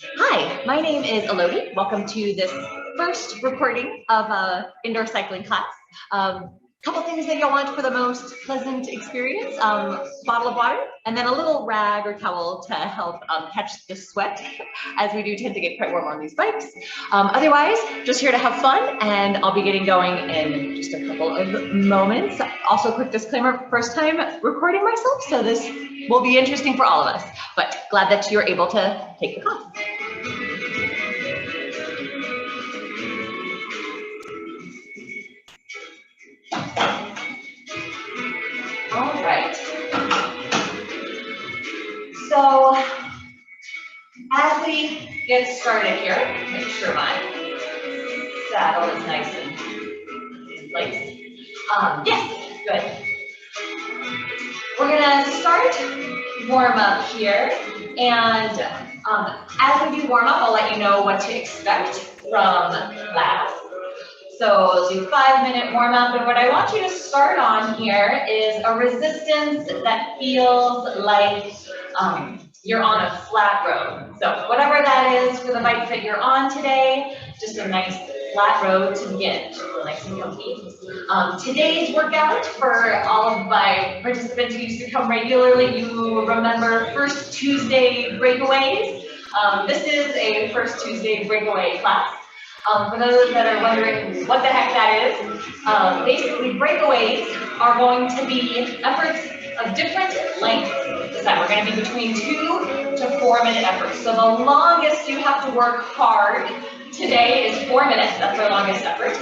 Hi, my name is Elodie. Welcome to this first recording of a indoor cycling class. Couple things that you'll want for the most pleasant experience, bottle of water, and then a little rag or towel to help catch the sweat, as we do tend to get quite warm on these bikes. Otherwise, just here to have fun, and I'll be getting going in just a couple of moments. Also, quick disclaimer, first time recording myself, so this will be interesting for all of us, but glad that you're able to take the class. All right. So as we get started here, make sure my saddle is nice and in place. Yes, good. We're gonna start warm up here, and as we do warm up, I'll let you know what to expect from class. So we'll do 5-minute warm up, and what I want you to start on here is a resistance that feels like you're on a flat road. So whatever that is for the bike that you're on today, just a nice flat road to begin, nice and comfy. Today's workout, for all of my participants who used to come regularly, you remember First Tuesday breakaways. This is a First Tuesday breakaway class. For those that are wondering what the heck that is, basically breakaways are going to be efforts of different lengths. This time we're going to be between 2 to 4 minute efforts. So the longest you have to work hard today is 4 minutes. That's our longest effort.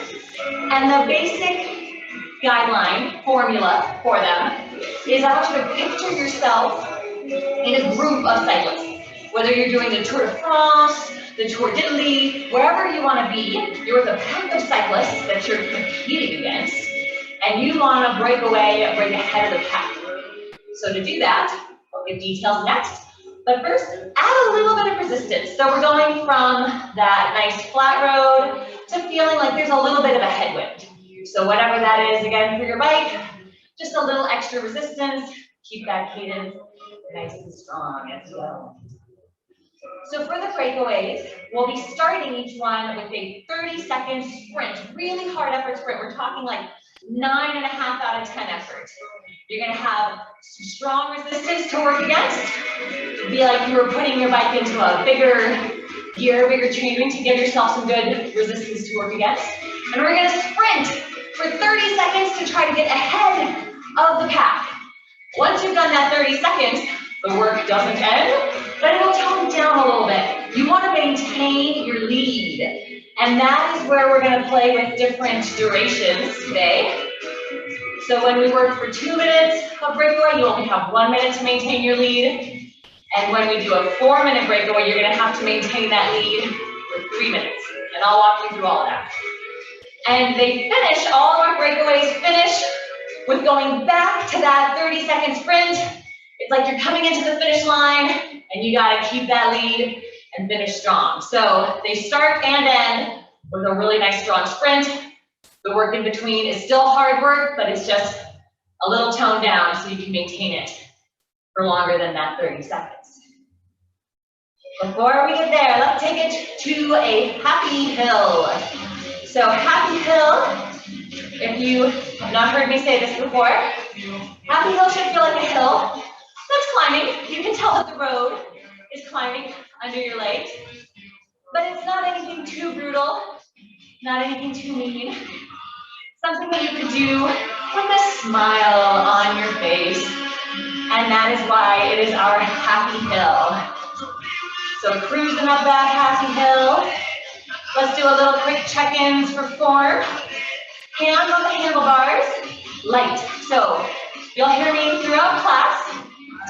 And the basic guideline formula for them is I want you to picture yourself in a group of cyclists. Whether you're doing the Tour de France, the Tour d'Italy, wherever you want to be, you're with a pack of cyclists that you're competing against, and you want to break away, break ahead of the pack. So to do that, we'll give details next, but first, add a little bit of resistance. So we're going from that nice flat road to feeling like there's a little bit of a headwind. So whatever that is, again, for your bike, just a little extra resistance, keep that cadence nice and strong as well. So for the breakaways, we'll be starting each one with a 30-second sprint, really hard effort sprint. We're talking like 9.5 out of 10 effort. You're gonna have some strong resistance to work against. It'll be like you were putting your bike into a bigger gear, bigger training to give yourself some good resistance to work against. And we're gonna sprint for 30 seconds to try to get ahead of the pack. Once you've done that 30 seconds, the work doesn't end, but it'll tone down a little bit. You want to maintain your lead, and that is where we're going to play with different durations today. So when we work for 2 minutes of breakaway, you only have 1 minute to maintain your lead, and when we do a 4-minute breakaway, you're going to have to maintain that lead for 3 minutes, and I'll walk you through all of that. And they finish, all of our breakaways finish with going back to that 30-second sprint. It's like you're coming into the finish line and you gotta keep that lead and finish strong. So they start and end with a really nice strong sprint. The work in between is still hard work, but it's just a little toned down so you can maintain it for longer than that 30 seconds. Before we get there, let's take it to a happy hill. So happy hill, if you have not heard me say this before, happy hill should feel like a hill that's climbing. You can tell that the road is climbing under your legs, but it's not anything too brutal, not anything too mean. Something that you could do with a smile on your face, and that is why it is our happy hill. So cruising up that happy hill, let's do a little quick check-ins for form. Hands on the handlebars, light. So you'll hear me throughout class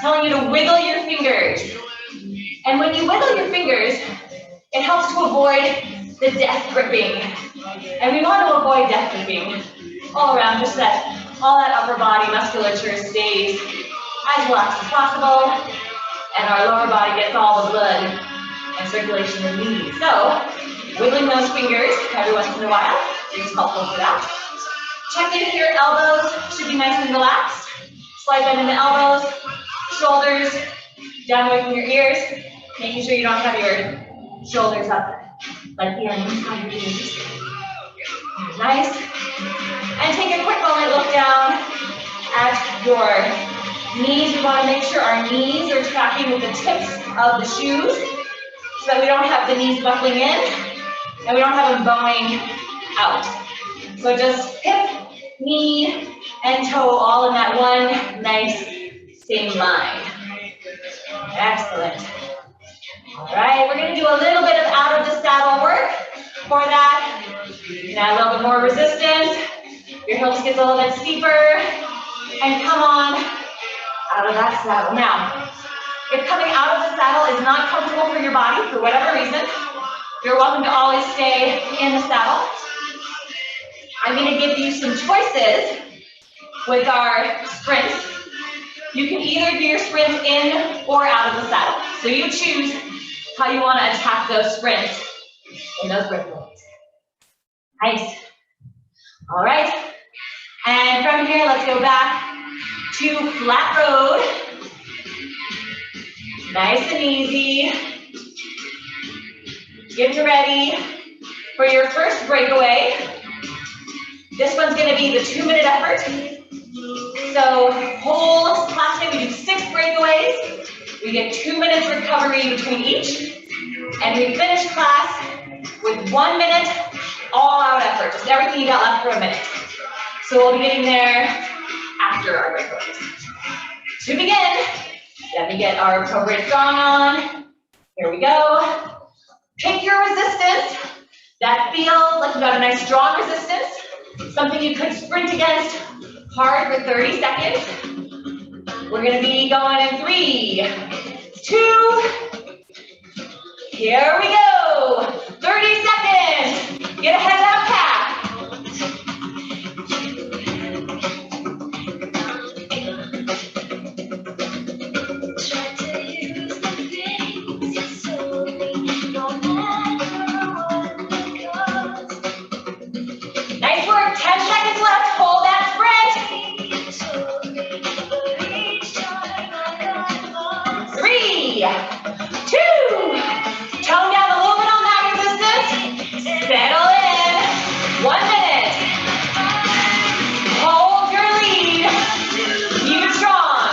telling you to wiggle your fingers. And when you wiggle your fingers, it helps to avoid the death gripping. And we want to avoid death gripping all around, just that all that upper body musculature stays as relaxed as possible, and our lower body gets all the blood and circulation we need. So wiggling those fingers every once in a while is helpful for that. Check in your elbows, should be nice and relaxed. Slight bend in the elbows, shoulders down away from your ears, making sure you don't have your Shoulders up, like the ends on your knees. Nice. And take a quick moment, look down at your knees. We want to make sure our knees are tracking with the tips of the shoes so that we don't have the knees buckling in and we don't have them bowing out. So just hip, knee, and toe all in that one nice same line. Excellent. All right, we're going to do a little bit of out of the saddle work. For that, you can add a little bit more resistance. Your hips get a little bit steeper. And come on out of that saddle. Now, if coming out of the saddle is not comfortable for your body, for whatever reason, you're welcome to always stay in the saddle. I'm going to give you some choices with our sprints. You can either do your sprints in or out of the saddle. So you choose how you want to attack those sprints in those breakaways. Nice. All right. And from here, let's go back to flat road. Nice and easy. Get ready for your first breakaway. This one's going to be the 2-minute effort. So whole class day, we do 6 breakaways. We get 2 minutes recovery between each. And we finish class with 1 minute all-out effort. Just everything you got left for a minute. So we'll be getting there after our breakaways. To begin, let me get our appropriate strong on. Here we go. Pick your resistance. That feels like you got a nice strong resistance. Something you could sprint against hard for 30 seconds. We're going to be going in 3, 2, here we go. 30 seconds. Get ahead of that pack. Nice work. 10 seconds left. Hold that sprint. 3, 2, tone down a little bit on that resistance. Settle in. 1 minute. Hold your lead. Keep it strong.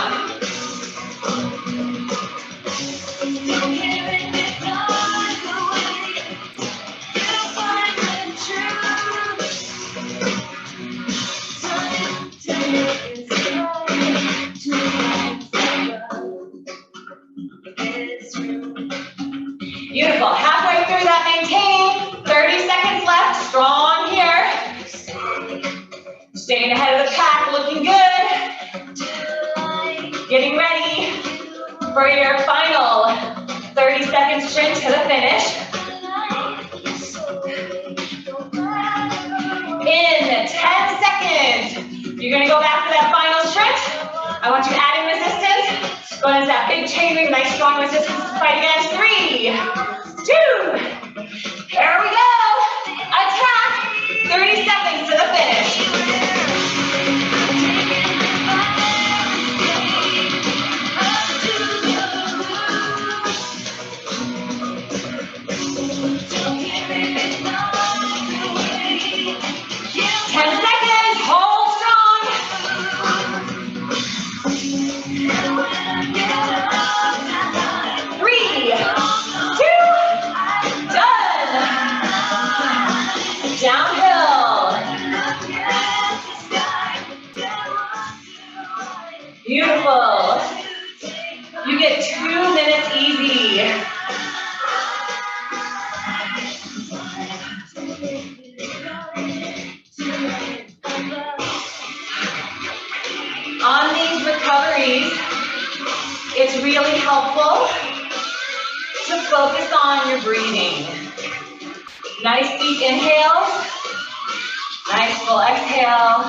Beautiful. Halfway through that, maintain. 30 seconds left. Strong here. Staying ahead of the pack, looking good. Getting ready for your final 30-second sprint to the finish. In 10 seconds, you're going to go back to that final sprint. I want you adding resistance. Going into that big chain ring, nice strong resistance to fight against. 3, 2, here we go. Attack. 30 seconds to the finish. Beautiful. You get 2 minutes easy. On these recoveries, it's really helpful to focus on your breathing. Nice deep inhale. Nice full exhale.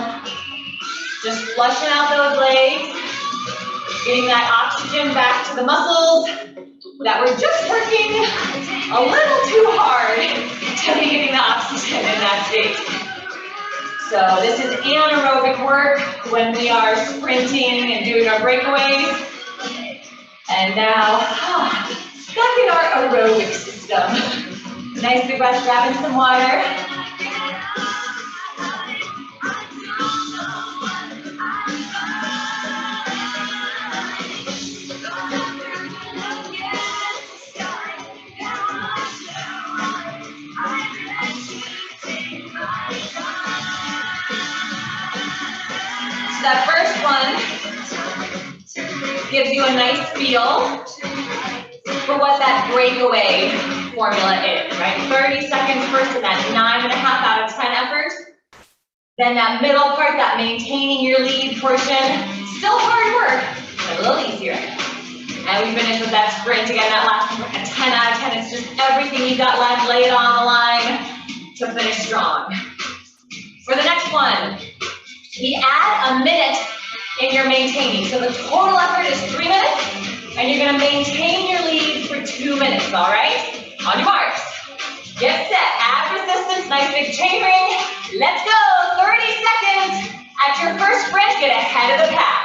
Just flushing out those legs. Getting that oxygen back to the muscles that were just working a little too hard to be getting the oxygen in that state. So this is anaerobic work when we are sprinting and doing our breakaways. And now, back in our aerobic system. Some nice big breath, grabbing some water. That first one gives you a nice feel for what that breakaway formula is, right? 30 seconds first in that 9.5 out of 10 effort. Then that middle part, that maintaining your lead portion, still hard work, but a little easier. And we finish with that sprint again, that last 10 out of 10. It's just everything you got left, lay it on the line to finish strong. For the next one, we add a minute in your maintaining. So the total effort is 3 minutes, and you're gonna maintain your lead for 2 minutes, all right? On your marks, get set, add resistance, nice big chain ring. Let's go, 30 seconds. At your first sprint, get ahead of the pack.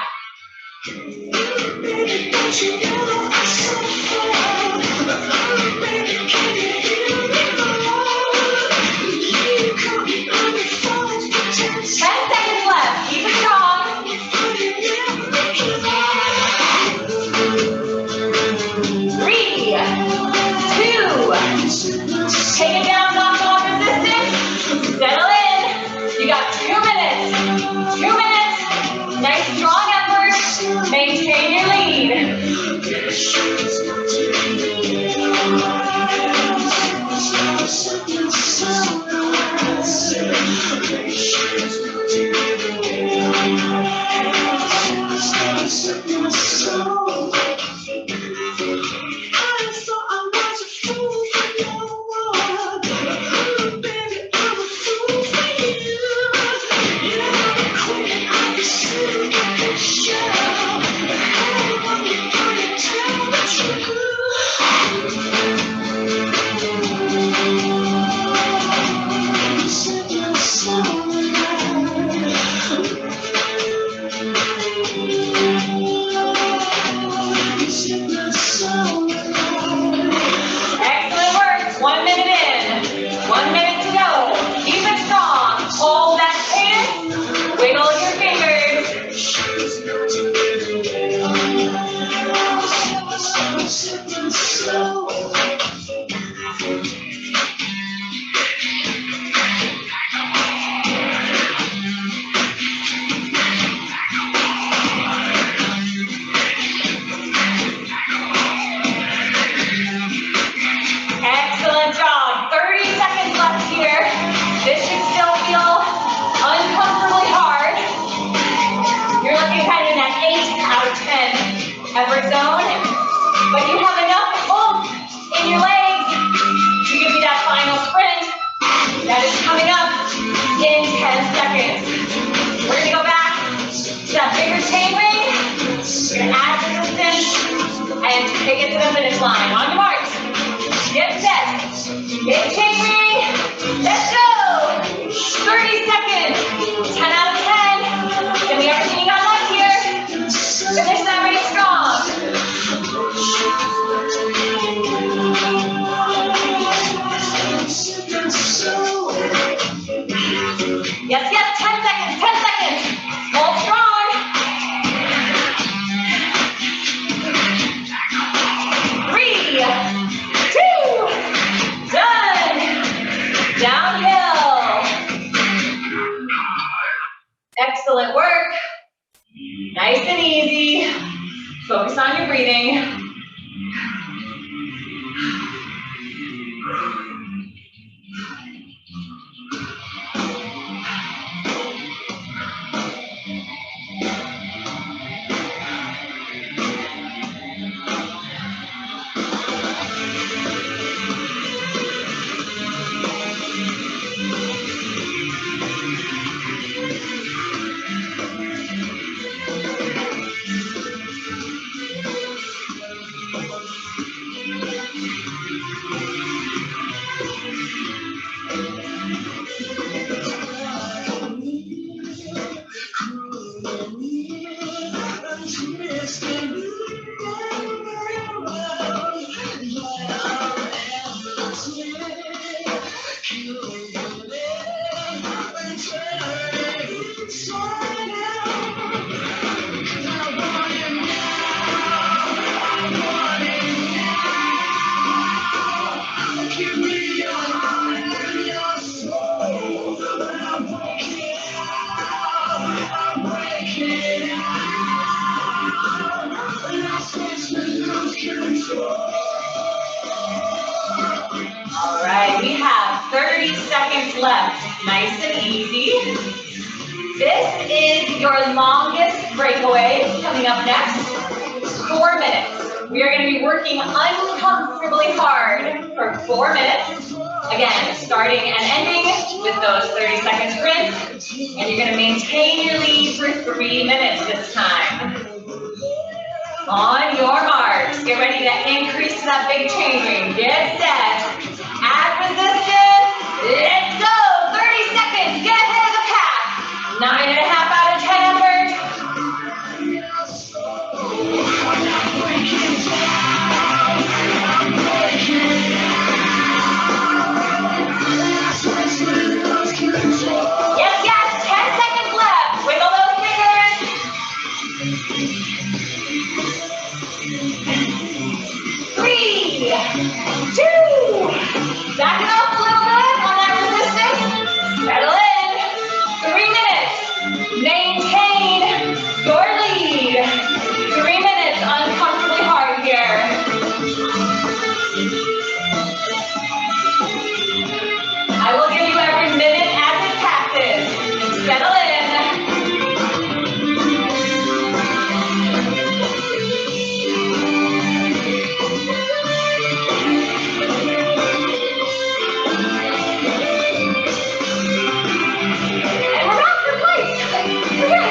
Take it down, knock off resistance, settle in. You got 2 minutes. 2 minutes. Nice strong effort. Maintain your lead. Effort zone, but you have enough oomph in your legs to give you that final sprint that is coming up in 10 seconds. We're gonna go back to that bigger chain ring. We're gonna add resistance and take it to the finish line. On your marks, get set, big chain ring, let's go! 30 seconds, 10 out of 10. Give me everything you got left here. Finish that race strong. Yes, yes, 10 seconds, 10 seconds. Hold strong. 3, 2, done. Downhill. Excellent work. Nice and easy. Focus on your breathing. right, we have 30 seconds left. Nice and easy. This is your longest breakaway coming up next. 4 minutes. We are going to be working uncomfortably hard for 4 minutes. Again, starting and ending with those 30-second sprints. And you're going to maintain your lead for 3 minutes this time. On your marks, get ready to increase that big chain ring. Get set. Add resistance. Let's go. 30 seconds. Get ahead of the pack. 9.5 out of 10 effort. Yes, yes. 10 seconds left. Wiggle those fingers. 3, 2. Back it up a little bit on that resistance. Settle in. 3 minutes. Maintain your lead. 3 minutes uncomfortably hard here. I will give you every minute as it passes. Settle in. And we're back to place. Okay.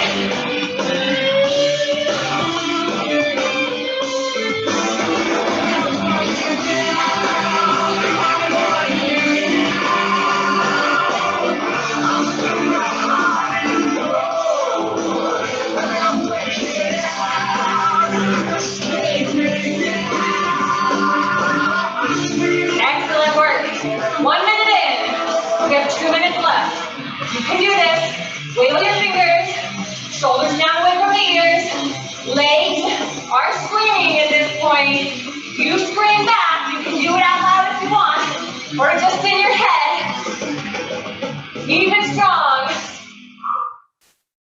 Excellent work. 1 minute in. We have 2 minutes left. You can do this. Wiggle your fingers. Shoulders down away from the ears. Legs are screaming at this point. You scream back. You can do it out loud if you want, or just in your head. Keep it strong.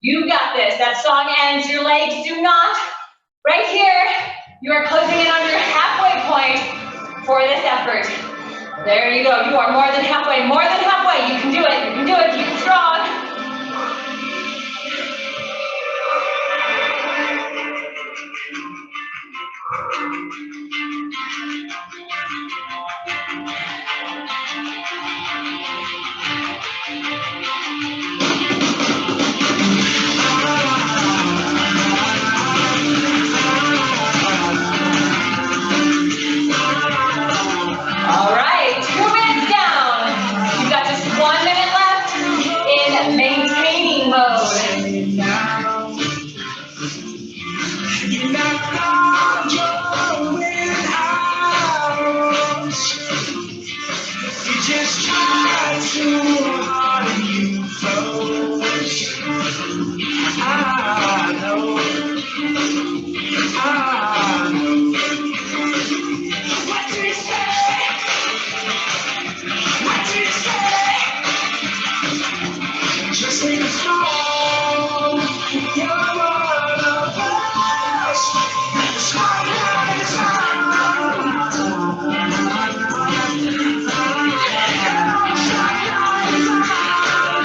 You got this. That song ends. Your legs do not. Right here, you are closing in on your halfway point for this effort. There you go. You are more than halfway. More than halfway. You can do it. You can do it. Keep it strong. All right, 2 minutes down. You've got just 1 minute left in maintaining mode. You just try too hard and you froze. I know. What do you say? What do you say? Just take a song. You're one of us. Smile at the time.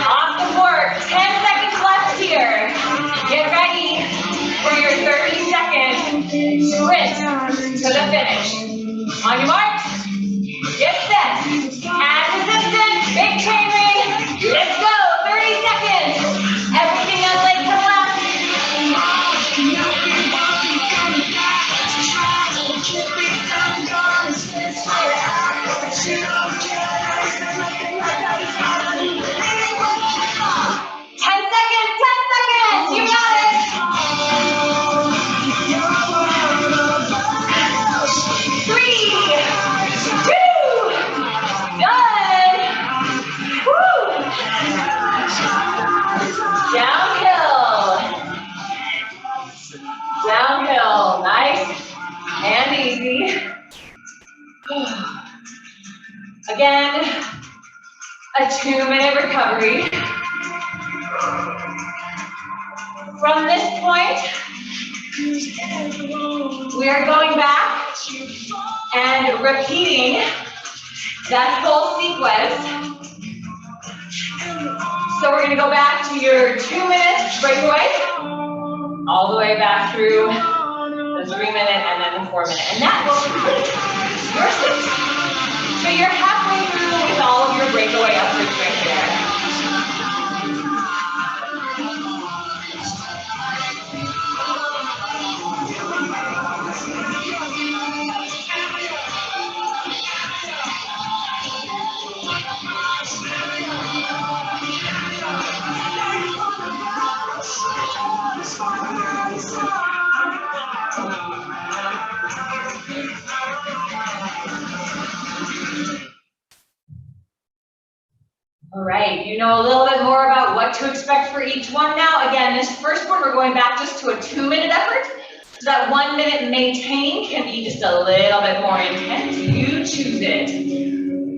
Awesome work. 10 seconds left here. Get ready for your 30-second sprint to the finish. On your marks, get set. Add resistance, big chain ring. Let's go. 30 seconds. Everything on leg to left. You got it. 3, 2, done. Woo. Downhill. Downhill. Nice and easy. Again, a 2-minute recovery. From this point, we are going back and repeating that whole sequence. So we're gonna go back to your 2 minutes breakaway, all the way back through the 3 minute and then the 4 minute. And that will complete your 6. So you're halfway through with all of your breakaway efforts right there. All right, you know a little bit more about what to expect for each one now. Again, this first one, we're going back just to a 2 minute effort. So that 1 minute maintain can be just a little bit more intense. You choose it.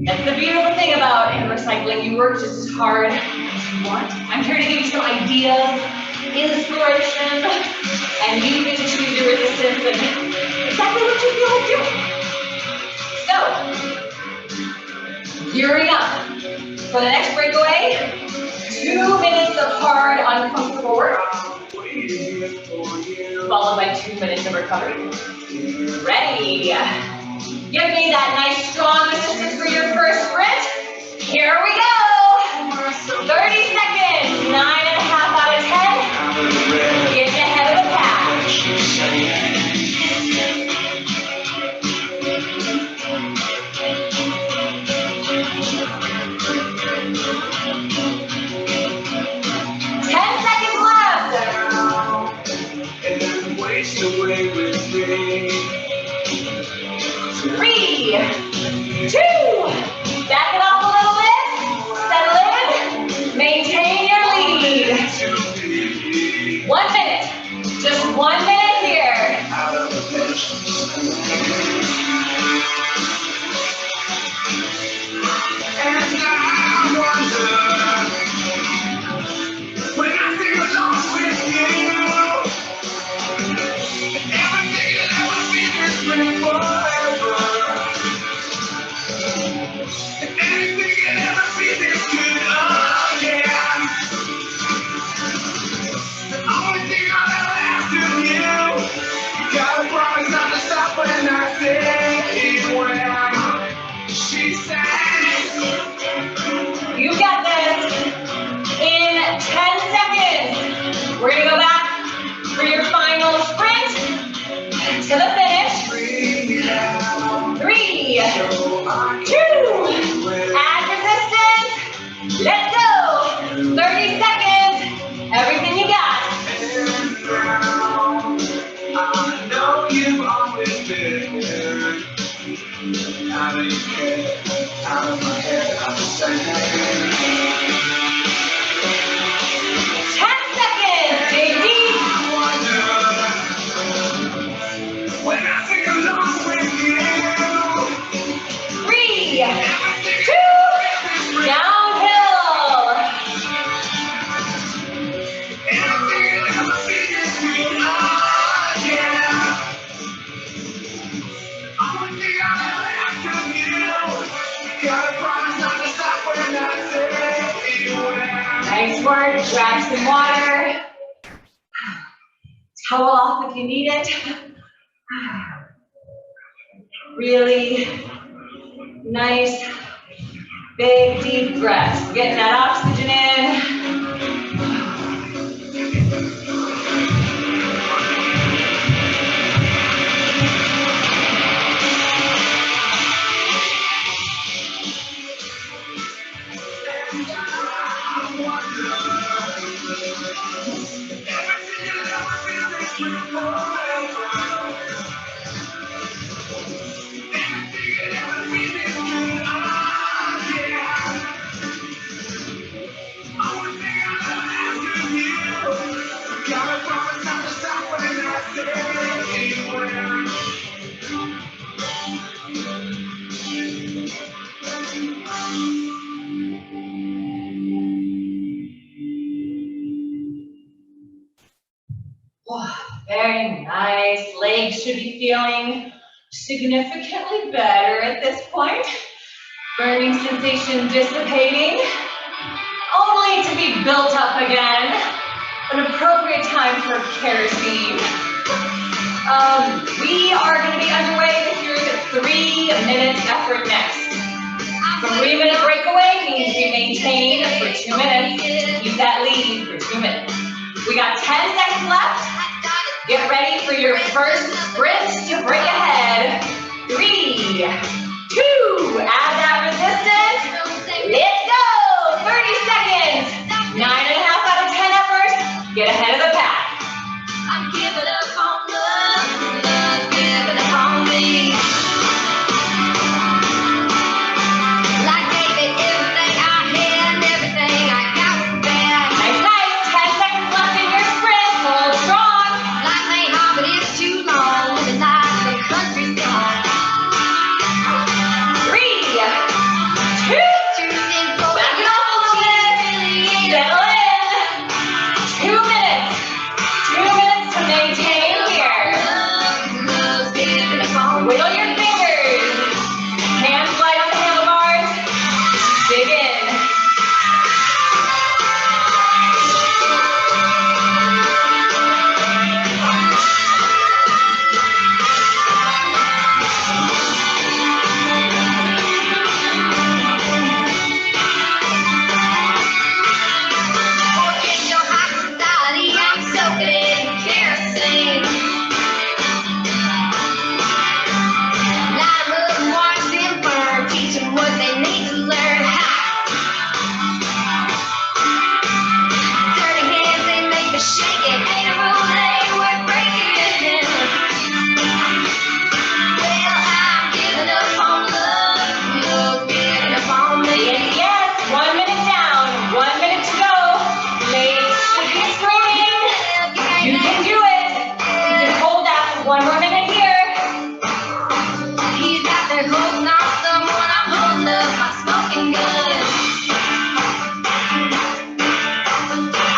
That's the beautiful thing about recycling. You work just as hard as you want. I'm here to give you some ideas, inspiration, and you get to choose your resistance and exactly what you feel like doing. So, gearing up. For the next breakaway, 2 minutes of hard, uncomfortable work, followed by 2 minutes of recovery. Ready? Give me that nice, strong resistance for your first sprint. Here we go. 30 seconds, 9.5 out of 10. Get ahead of the pack. 10 seconds left. And waste away with me. 3, 2, back it off a little bit, settle in, maintain your lead. 1 minute, just 1 minute here. And I wonder, when I feel alone with you, everything that ever been is been forever. Anything can ever be this good again. The only thing I'll ever ask of you, you gotta promise not to stop when I say it when she says, you got this. In 10 seconds, we're gonna go back for your final sprint to the finish. 3, 2, add resistance, let's go. 30 seconds, everything you got. I know you've always been out of your head, out of my head, I'm the same. 10 seconds, dig deep. When I think along with you. 3, 2, downhill. Nice work, grab some water. Towel off if you need it. Really nice, big, deep breaths. Getting that oxygen in. Very nice. Legs should be feeling significantly better at this point. Burning sensation dissipating, only to be built up again. An appropriate time for kerosene. We are going to be underway with your 3-minute effort next. 3-minute breakaway means we maintain for 2 minutes. Keep that lead for 2 minutes. We got 10 seconds left. Get ready for your first sprint to break ahead. 3, 2, add that resistance. Let's go! 30 seconds. 9.5 out of 10 effort. Get ahead of the pack. I'm giving up on love, love giving up on me. Like David, everything I had and everything I got was bad. Nice, nice. 10 seconds left in your sprint. Hold strong. Life ain't hard, but it's too long. The night the country's gone. 3, 2, back it off a little bit. Settle in. 2 minutes. 2 minutes to maintain here. Wiggle your fingers. Hands light on the handlebars. Dig in. Forget your high society. I'm soaking in kerosene. Light 'em up and watch them burn. Teach 'em what they need to learn. Dirty hands, they make me shake it. Ain't a rule that ain't worth breaking. Well, I'm giving up on love. Love giving up on me. Yes, yes. 1 minute down. 1 minute to go. Legs should be swinging. You can do it. You can hold that for 1 more minute here. He's out there holding on someone. I'm holding up my smoking gun.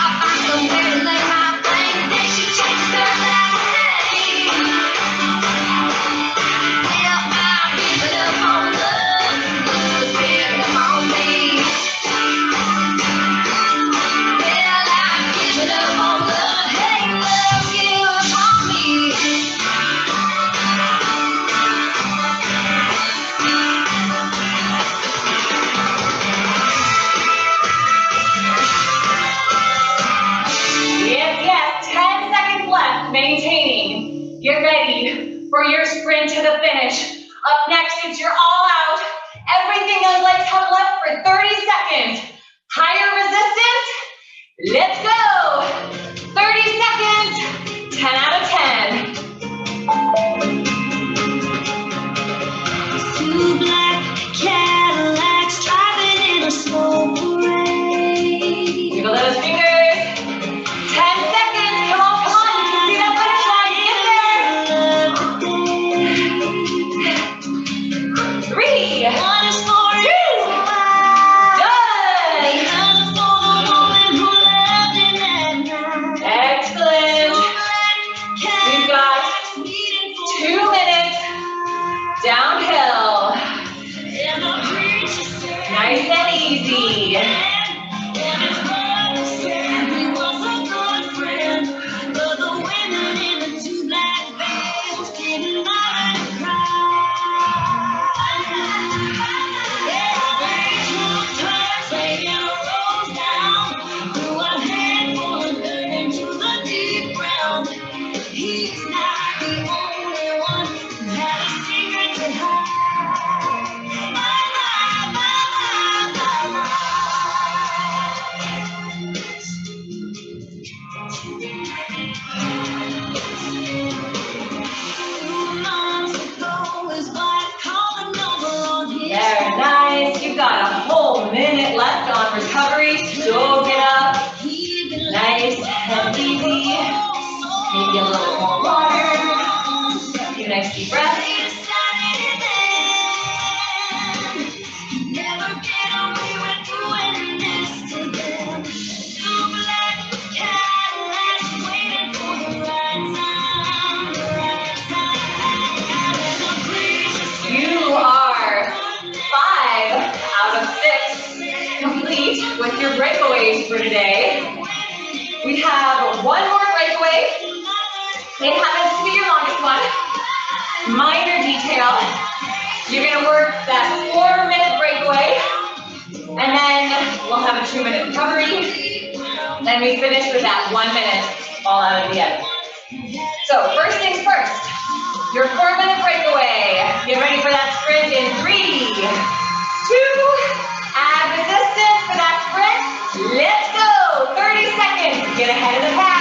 I'll find somewhere to lay my flame. Then she changes her last name. Well, I'm giving up on love. Love's giving up on me. Well, I'm giving up on love. Hey, love, give up on me. Yes, yes, 10 seconds left, maintaining. Get ready for your sprint to the finish. Up next, it's your all out. Everything on legs have left for 30 seconds. Higher resistance. Let's go. 30 seconds. 10 out of 10. Two black Cadillacs driving in a slow parade. Wiggle those fingers. 10 seconds. Come on, come on. You can see that finish line. Get there. 3, 2, done. Excellent. We've got 2 minutes downhill. Nice and easy. He's not the only one who had a secret to hide. Very nice. You've got a whole minute left on recovery. So get up. Nice and easy. Maybe a little more water. A few nice deep breaths. You are 5 complete with your breakaways for today. We have one more breakaway. It happens to be your longest one. Minor detail. You're gonna work that 4-minute breakaway, and then we'll have a 2-minute recovery. Then we finish with that 1 minute all out at the end. So first things first, your 4-minute breakaway. Get ready for that sprint in 3, 2, add resistance for that sprint. Let's go, 30 seconds, get ahead of the pack.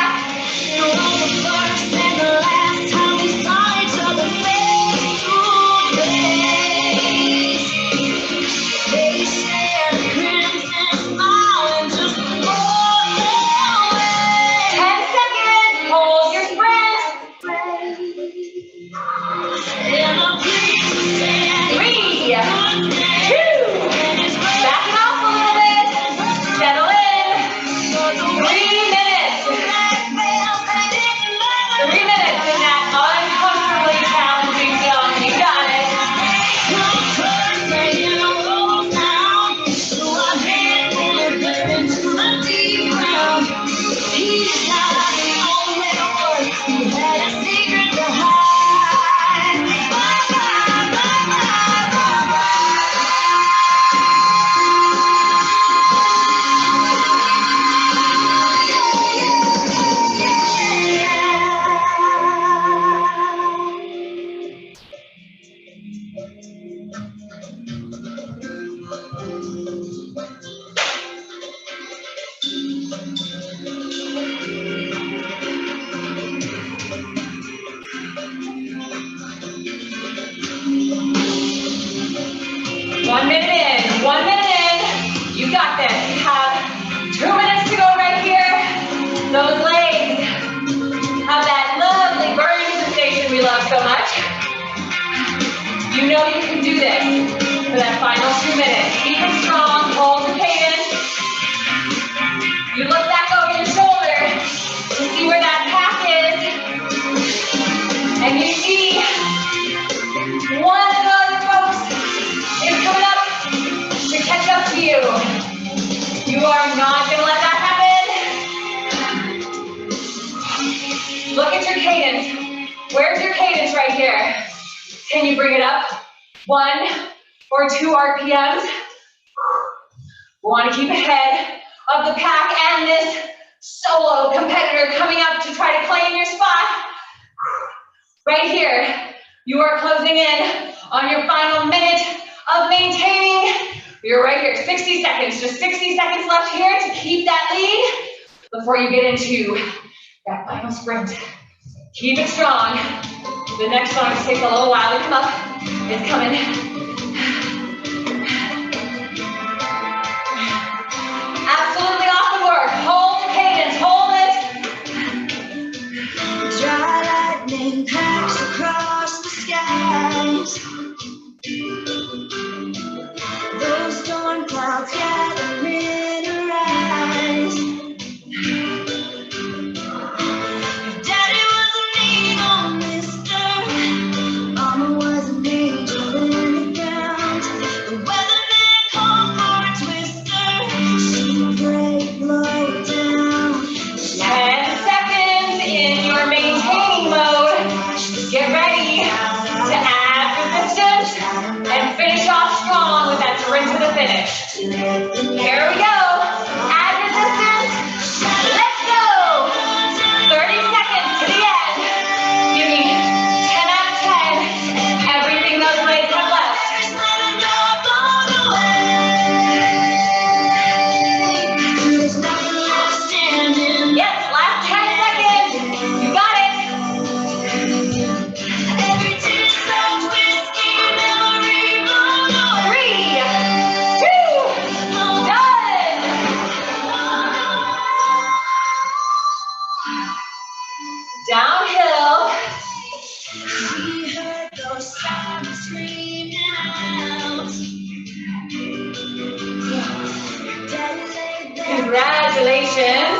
Can you bring it up? 1 or 2 RPMs. We want to keep ahead of the pack and this solo competitor coming up to try to claim your spot. Right here, you are closing in on your final minute of maintaining. You're right here, 60 seconds, just 60 seconds left here to keep that lead before you get into that final sprint. Keep it strong. The next one takes a little while to come up. It's coming. Absolutely awesome work. Hold the cadence, hold it. Dry lightning cracks across the skies. Those storm clouds gather in her eyes. Daddy was an evil mister. Mama was an angel in the ground. The weatherman called for a twister. She would break low down. 10 seconds in your maintaining mode. Get ready to add resistance and finish off strong with that sprint to the finish. Here we go. Add resistance. Let's go. 30 seconds to the end. Give me 10 out of 10. Everything those legs have left. Yes, last 10 seconds. You got it. 3, 2, done. Downhill. We heard those sirens screaming out. Daddy laid there. Congratulations.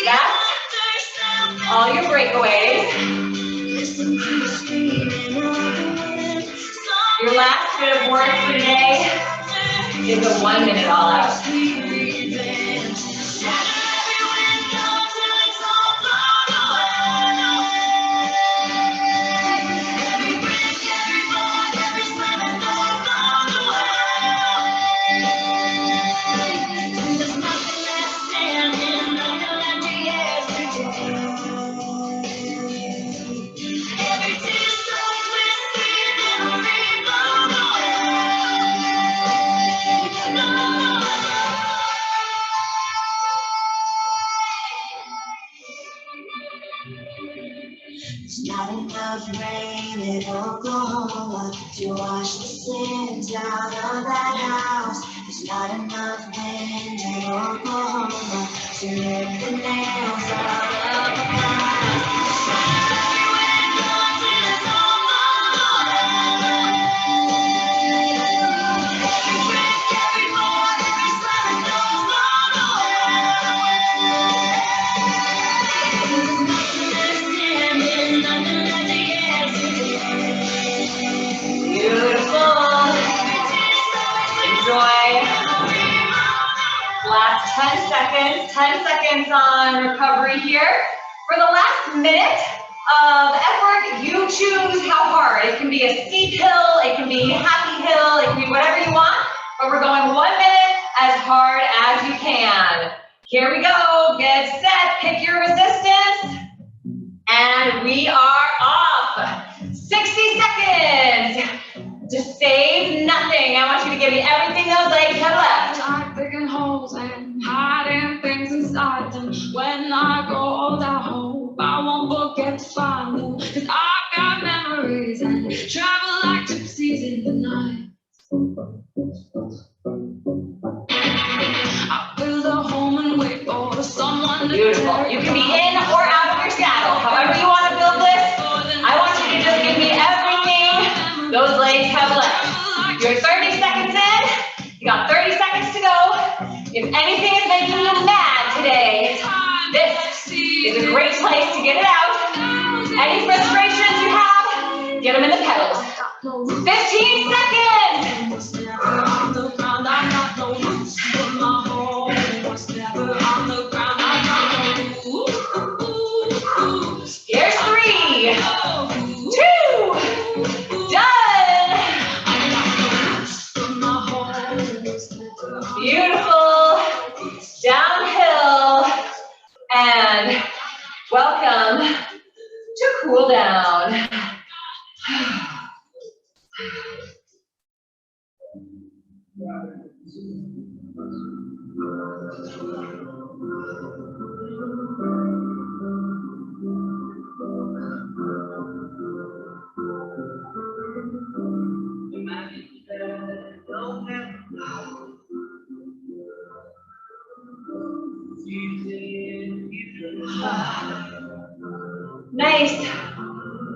That's all your breakaways. Listen to the screaming of the wind. Your last bit of work for today is a 1 minute all out. Not enough rain in Oklahoma to wash the sins out of that house. There's not enough wind in Oklahoma to rip the nails out of the house. Last 10 seconds, 10 seconds on recovery here. For the last minute of effort, you choose how hard. It can be a steep hill, it can be a happy hill, it can be whatever you want, but we're going 1 minute as hard as you can. Here we go, get set, pick your resistance, and we are off. 60 seconds. Just save nothing. I want you to give me everything those legs have left. I'm digging holes and hiding things inside them. When I go down home, I won't forget to find them. 'Cause I've got memories and travel like gypsies in the night. I build a home and wait for someone to Beautiful. You can be in or out of your saddle. However you want to build this, I want you to just give me everything those legs have left. You're 30 seconds in. You got 30 seconds to go. If anything is making you mad today, this is a great place to get it out. Any frustrations you have, get them in the pedals. 15 seconds. Here's 3, 2, done. Beautiful. Downhill. And welcome to cool down. Nice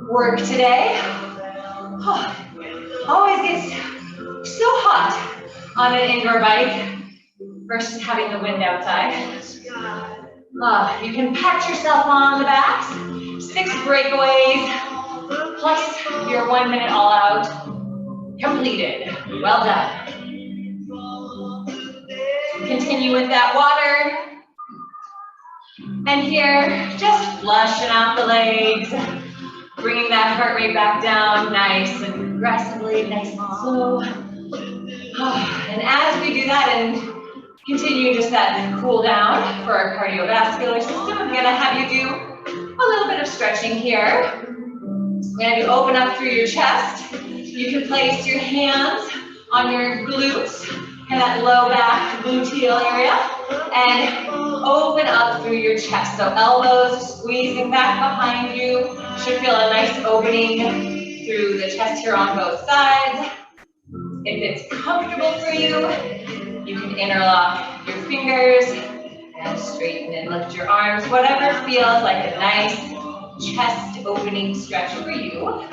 work today. Always gets so hot on an indoor bike versus having the wind outside. You can pat yourself on the back. 6 breakaways plus your 1 minute all out completed. Well done. Continue with that water. And here, just flushing out the legs, bringing that heart rate back down nice and progressively, nice and slow. And as we do that and continue just that cool down for our cardiovascular system, I'm gonna have you do a little bit of stretching here. We're gonna open up through your chest. You can place your hands on your glutes and that low back gluteal area and open up through your chest. So elbows squeezing back behind you. Should feel a nice opening through the chest here on both sides. If it's comfortable for you, you can interlock your fingers and straighten and lift your arms. Whatever feels like a nice chest opening stretch for you.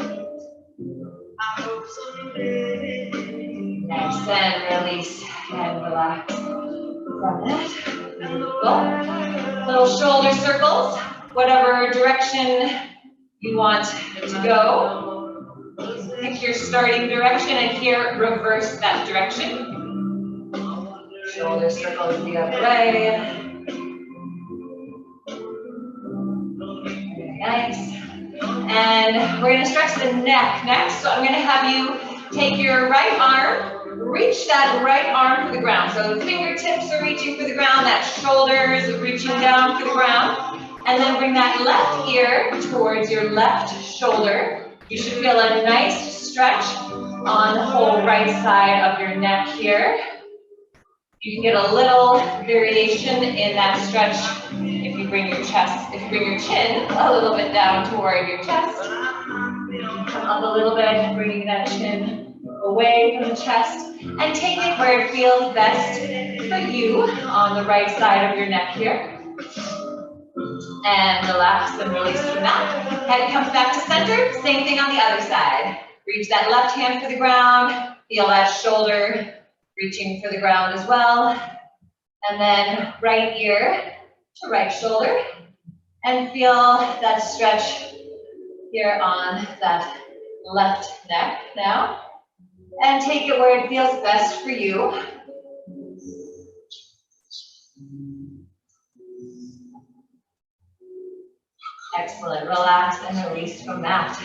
Nice and release and relax from that. Beautiful. Little shoulder circles, whatever direction you want to go. pick your starting direction, and here, reverse that direction. Shoulder circles the other way. Very nice. And we're gonna stretch the neck next. So I'm gonna have you take your right arm, reach that right arm for the ground. So fingertips are reaching for the ground, that shoulder is reaching down for the ground. And then bring that left ear towards your left shoulder. You should feel a nice stretch on the whole right side of your neck here. You can get a little variation in that stretch if you bring your chin a little bit down toward your chest. Come up a little bit, bringing that chin away from the chest, and take it where it feels best for you on the right side of your neck here. And relax and release from that. Head comes back to center, same thing on the other side. Reach that left hand for the ground, feel that shoulder reaching for the ground as well. And then right ear to right shoulder. And feel that stretch here on that left neck now. And take it where it feels best for you. Excellent, relax and release from that.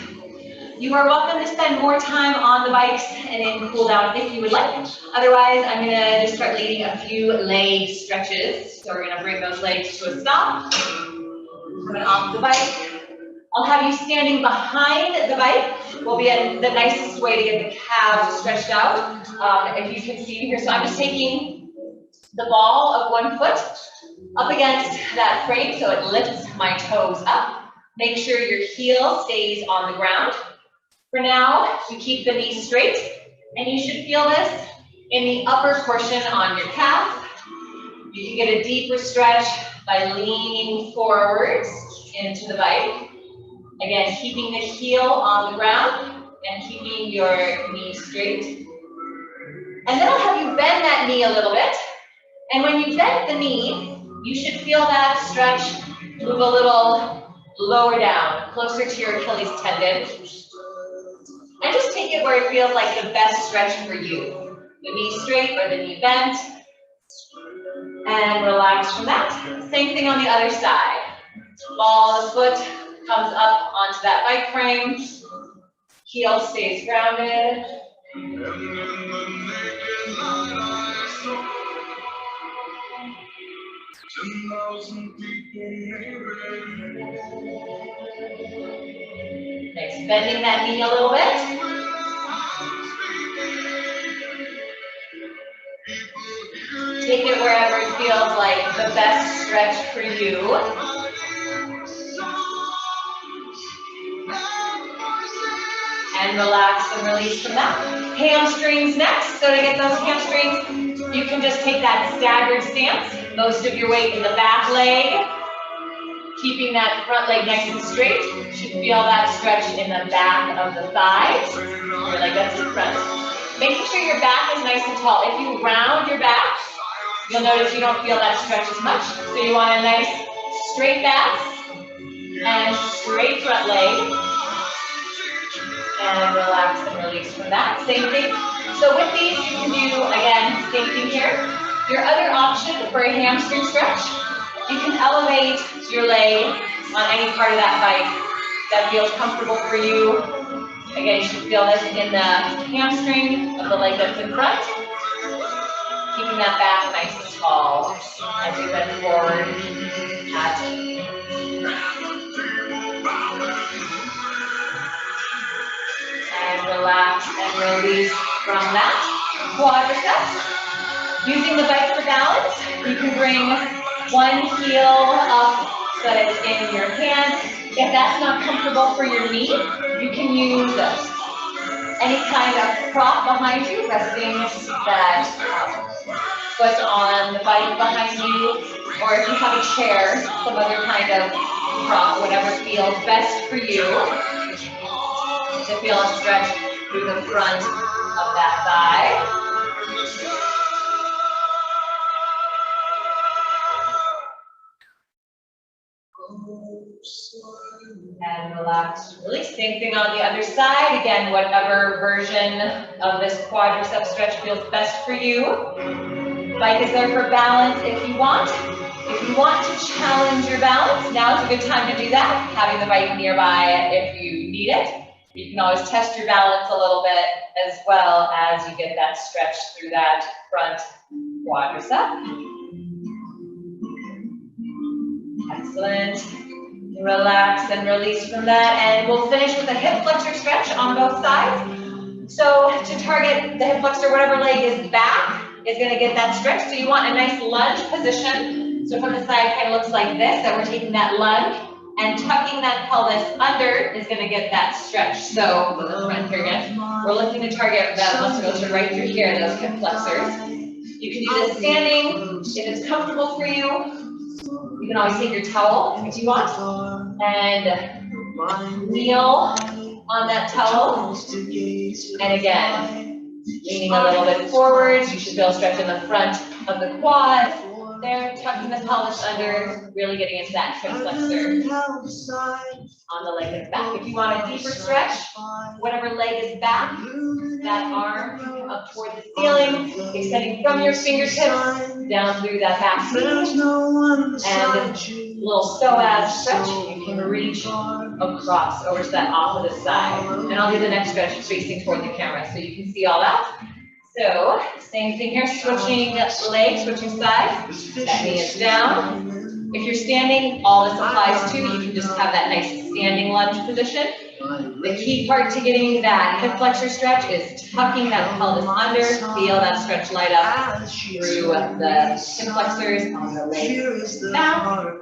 You are welcome to spend more time on the bikes and in cool down if you would like. Otherwise, I'm gonna just start leading a few leg stretches. So we're gonna bring those legs to a stop. Coming off the bike. I'll have you standing behind the bike. Will be the nicest way to get the calves stretched out. If you can see here, so I'm just taking the ball of one foot up against that frame so it lifts my toes up. Make sure your heel stays on the ground. For now, you keep the knees straight, and you should feel this in the upper portion on your calf. You can get a deeper stretch by leaning forwards into the bike. Again, keeping the heel on the ground and keeping your knees straight. And then I'll have you bend that knee a little bit. And when you bend the knee, you should feel that stretch move a little lower down, closer to your Achilles tendon. And just take it where it feels like the best stretch for you. The knee straight or the knee bent. And relax from that. Same thing on the other side. Ball of the foot comes up onto that bike frame. Heel stays grounded. Nice, bending that knee a little bit. Take it wherever it feels like the best stretch for you. And relax and release from that. Hamstrings next. So to get those hamstrings, you can just take that staggered stance. Most of your weight in the back leg. Keeping that front leg nice and straight. You should feel that stretch in the back of the thighs. Your leg that's in front. Making sure your back is nice and tall. If you round your back, you'll notice you don't feel that stretch as much. So you want a nice straight back and straight front leg. And relax and release from that. Same thing. So with these, you can do, again, same thing here. Your other option for a hamstring stretch, you can elevate your leg on any part of that bike that feels comfortable for you. Again, you should feel this in the hamstring of the leg that's in front. Keeping that back nice and tall as you bend forward. And relax and release from that. Quadriceps. Using the bike for balance, you can bring one heel up so that it's in your hand. If that's not comfortable for your knee, you can use any kind of prop behind you, resting that foot on the bike behind you, or if you have a chair, some other kind of prop, whatever feels best for you to feel a stretch through the front of that thigh. And relax, release. Same thing on the other side. Again, whatever version of this quadricep stretch feels best for you. Bike is there for balance if you want. If you want to challenge your balance, now is a good time to do that. Having the bike nearby if you need it. You can always test your balance a little bit as well as you get that stretch through that front quadricep. Excellent. Relax and release from that, and we'll finish with a hip flexor stretch on both sides. So to target the hip flexor, whatever leg is back is going to get that stretch. So you want a nice lunge position. So from the side, kind of looks like this, that we're taking that lunge and tucking that pelvis under is going to get that stretch. So for the front here again, we're looking to target that musculature right through here, those hip flexors. You can do this standing if it's comfortable for you. You can always take your towel if you want and kneel on that towel. And again, leaning a little bit forward. You should feel a stretch in the front of the quad. There, tucking the pelvis under, really getting into that hip flexor on the leg that's back. If you want a deeper stretch, whatever leg is back, that arm up toward the ceiling, extending from your fingertips down through that back knee. And a little psoas stretch, you can reach across over to that opposite side. And I'll do the next stretch facing toward the camera so you can see all that. So, same thing here, switching legs, switching sides. That knee is down. If you're standing, all this applies to. You can just have that nice standing lunge position. The key part to getting that hip flexor stretch is tucking that pelvis under. Feel that stretch light up through the hip flexors on the legs back.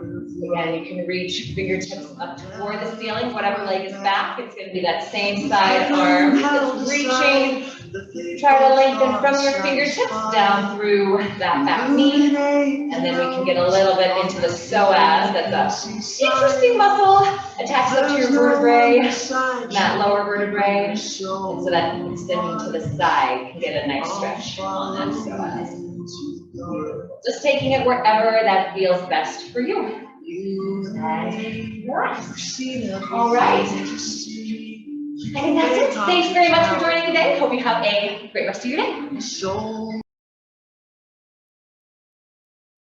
Again, you can reach fingertips up toward the ceiling. Whatever leg is back, it's going to be that same side arm that's reaching. Try to lengthen from your fingertips down through that back knee. And then we can get a little bit into the psoas. That's an interesting muscle. Attaches up to your vertebrae, that lower vertebrae. And so that extending to the side can get a nice stretch on that psoas. Just taking it wherever that feels best for you. And relax. All right. I think that's it. Thanks very much for joining today. Hope you have a great rest of your day.